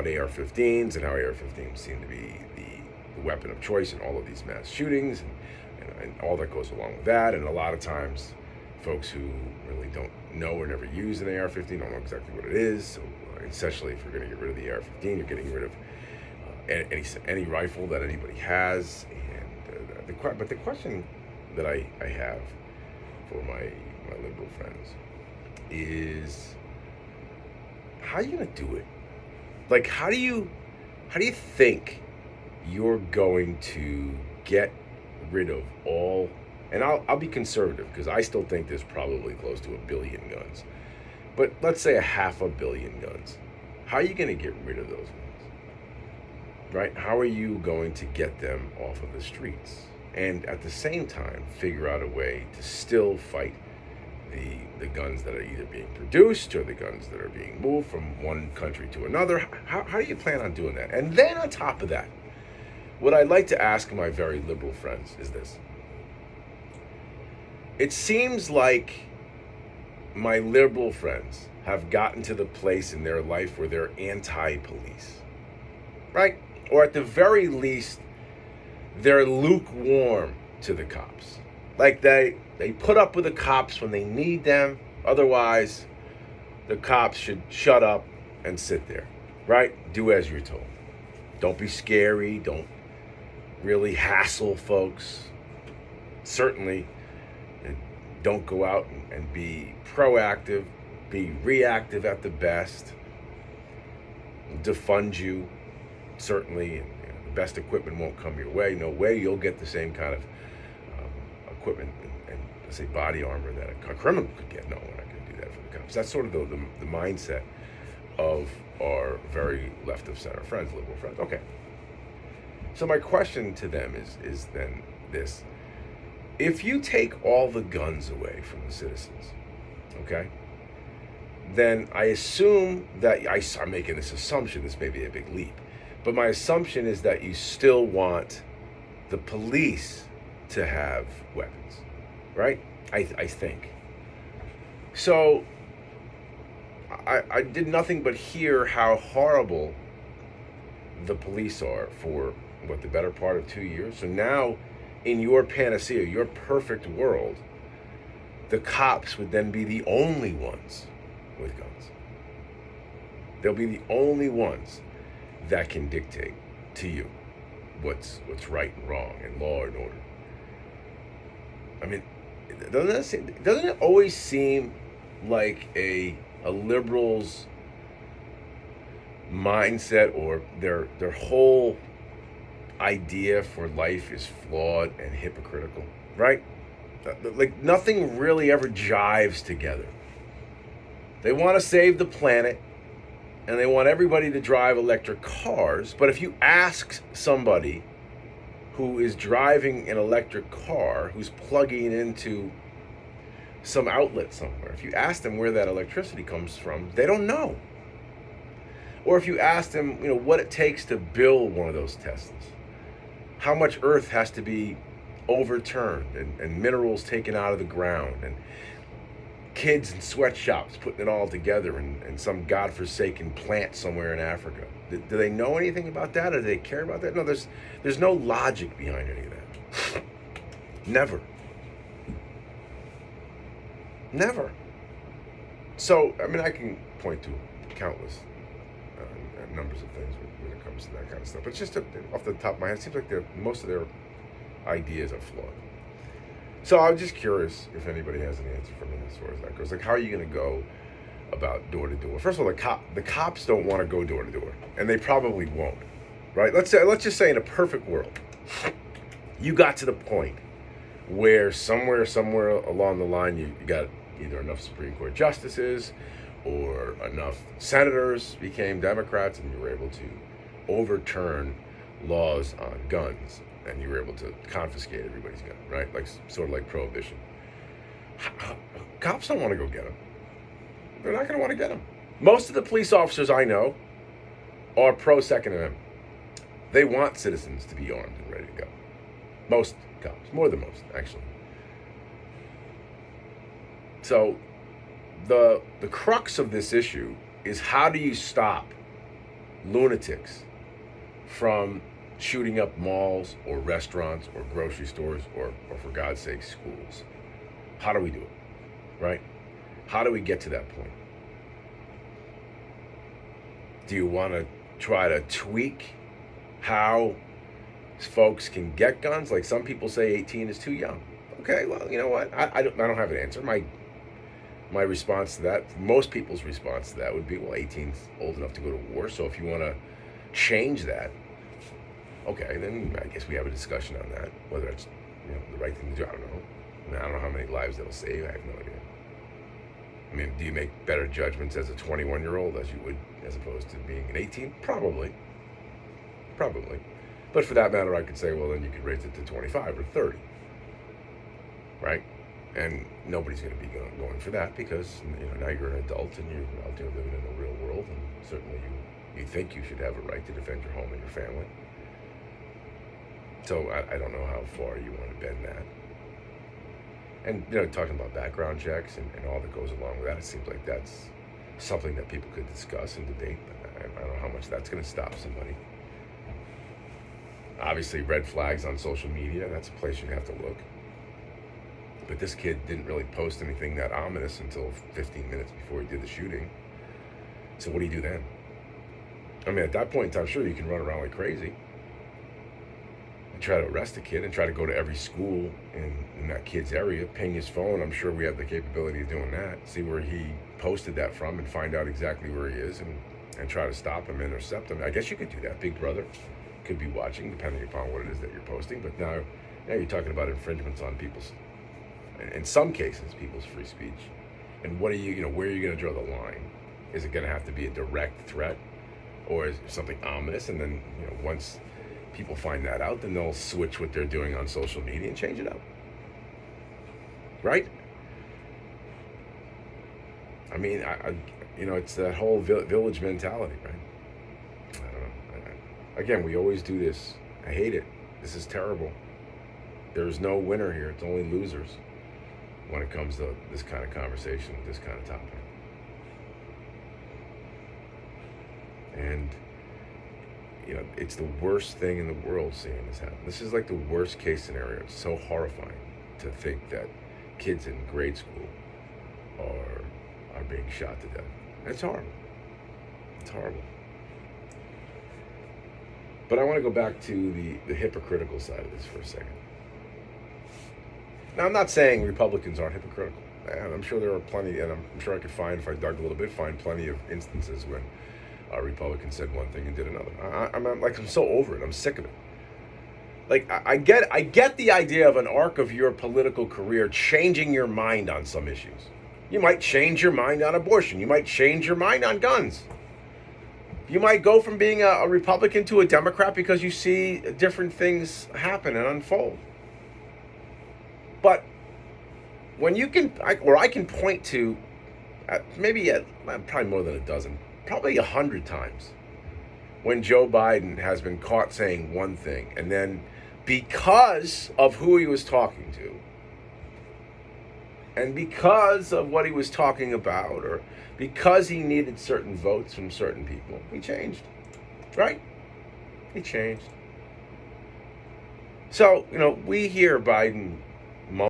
AR-15s and how AR-15s seem to be the weapon of choice in all of these mass shootings and all that goes along with that. And a lot of times, folks who really don't know or never use an AR-15 don't know exactly what it is. So essentially, if you're going to get rid of the AR-15, you're getting rid of any rifle that anybody has. And but the question that I have for my liberal friends is, how are you going to do it? Like, how do you think you're going to get rid of all? And I'll be conservative because I still think there's probably close to 1 billion guns. But let's say 500 million guns. How are you going to get rid of those guns? Right? How are you going to get them off of the streets? And at the same time, figure out a way to still fight the guns that are either being produced or the guns that are being moved from one country to another. How do you plan on doing that? And then on top of that, what I'd like to ask my very liberal friends is this. It seems like my liberal friends have gotten to the place in their life where they're anti-police, right? Or at the very least, they're lukewarm to the cops. Like they put up with the cops when they need them. Otherwise, the cops should shut up and sit there, right? Do as you're told. Don't be scary. Don't really hassle folks. Certainly, don't go out and be proactive. Be reactive at the best. Defund you, certainly. The best equipment won't come your way. No way you'll get the same kind of equipment and let's say body armor that a criminal could get. No, we're not going to do that for the cops. That's sort of the mindset of our very left of center friends, liberal friends. Okay. So my question to them is then this. If you take all the guns away from the citizens, okay, then I assume that I'm making this assumption, this may be a big leap, but my assumption is that you still want the police to have weapons, right? I think. So I did nothing but hear how horrible the police are for the better part of 2 years. So now, in your panacea, your perfect world, the cops would then be the only ones with guns. They'll be the only ones that can dictate to you what's right and wrong and law and order. I mean, doesn't it always seem like a liberal's mindset or their whole idea for life is flawed and hypocritical, right? Like nothing really ever jives together. They want to save the planet and they want everybody to drive electric cars, but if you ask somebody who is driving an electric car, who's plugging into some outlet somewhere, if you ask them where that electricity comes from, they don't know. Or if you ask them, what it takes to build one of those Teslas, how much earth has to be overturned and minerals taken out of the ground and kids in sweatshops putting it all together in some godforsaken plant somewhere in Africa. Do they know anything about that, or do they care about that? No, there's no logic behind any of that. Never. So, I mean, I can point to countless numbers of things when it comes to that kind of stuff. But just off the top of my head, it seems like most of their ideas are flawed. So I'm just curious if anybody has an answer for me as far as that goes. Like, how are you going to go about door to door? First of all, the cops don't want to go door to door, and they probably won't, right? Let's just say in a perfect world, you got to the point where somewhere along the line you got either enough Supreme Court justices or enough senators became Democrats, and you were able to overturn laws on guns, and you were able to confiscate everybody's gun, right? Like sort of like prohibition. Cops don't want to go get them. They're not going to want to get them. Most of the police officers I know are pro Second Amendment. They want citizens to be armed and ready to go. Most cops, more than most, actually. So the crux of this issue is, how do you stop lunatics from shooting up malls or restaurants or grocery stores or for God's sake, schools? How do we do it? Right? How do we get to that point? Do you want to try to tweak how folks can get guns? Like some people say 18 is too young. Okay, well, you know what? I don't have an answer. My response to that, most people's response to that would be, well, 18's old enough to go to war. So if you want to change that, okay, then I guess we have a discussion on that. Whether it's the right thing to do, I don't know. I don't know how many lives that'll save. I have no idea. I mean, do you make better judgments as a 21-year-old as you would as opposed to being an 18? Probably. But for that matter, I could say, well, then you could raise it to 25 or 30. Right? And nobody's going to be going for that because now you're an adult and you're out there living in the real world, and certainly you think you should have a right to defend your home and your family. So I don't know how far you want to bend that. And talking about background checks and all that goes along with that, it seems like that's something that people could discuss and debate, but I don't know how much that's going to stop somebody. Obviously, red flags on social media, that's a place you have to look. But this kid didn't really post anything that ominous until 15 minutes before he did the shooting. So what do you do then? I mean, at that point in time, sure, you can run around like crazy and try to arrest a kid and try to go to every school in that kid's area, ping his phone. I'm sure we have the capability of doing that. See where he posted that from and find out exactly where he is and try to stop him, intercept him. I guess you could do that. Big Brother could be watching, depending upon what it is that you're posting. But now you're talking about infringements on people's, in some cases, people's free speech. And what are where are you going to draw the line? Is it going to have to be a direct threat, or is it something ominous? And then, once people find that out, then they'll switch what they're doing on social media and change it up. Right? I mean, it's that whole village mentality, right? I don't know. Again, we always do this. I hate it. This is terrible. There's no winner here. It's only losers when it comes to this kind of conversation, this kind of topic. And, it's the worst thing in the world seeing this happen. This is like the worst case scenario. It's so horrifying to think that kids in grade school are being shot to death. It's horrible. It's horrible. But I want to go back to the hypocritical side of this for a second. Now, I'm not saying Republicans aren't hypocritical. And I'm sure there are plenty, and I'm sure I could find, if I dug a little bit, find plenty of instances when a Republican said one thing and did another. I'm so over it. I'm sick of it. Like, I get the idea of an arc of your political career changing your mind on some issues. You might change your mind on abortion. You might change your mind on guns. You might go from being a Republican to a Democrat because you see different things happen and unfold. But when you can, I can point to, probably more than a dozen, probably 100 times, when Joe Biden has been caught saying one thing, and then because of who he was talking to, and because of what he was talking about, or because he needed certain votes from certain people, he changed, right? He changed. So, we hear Biden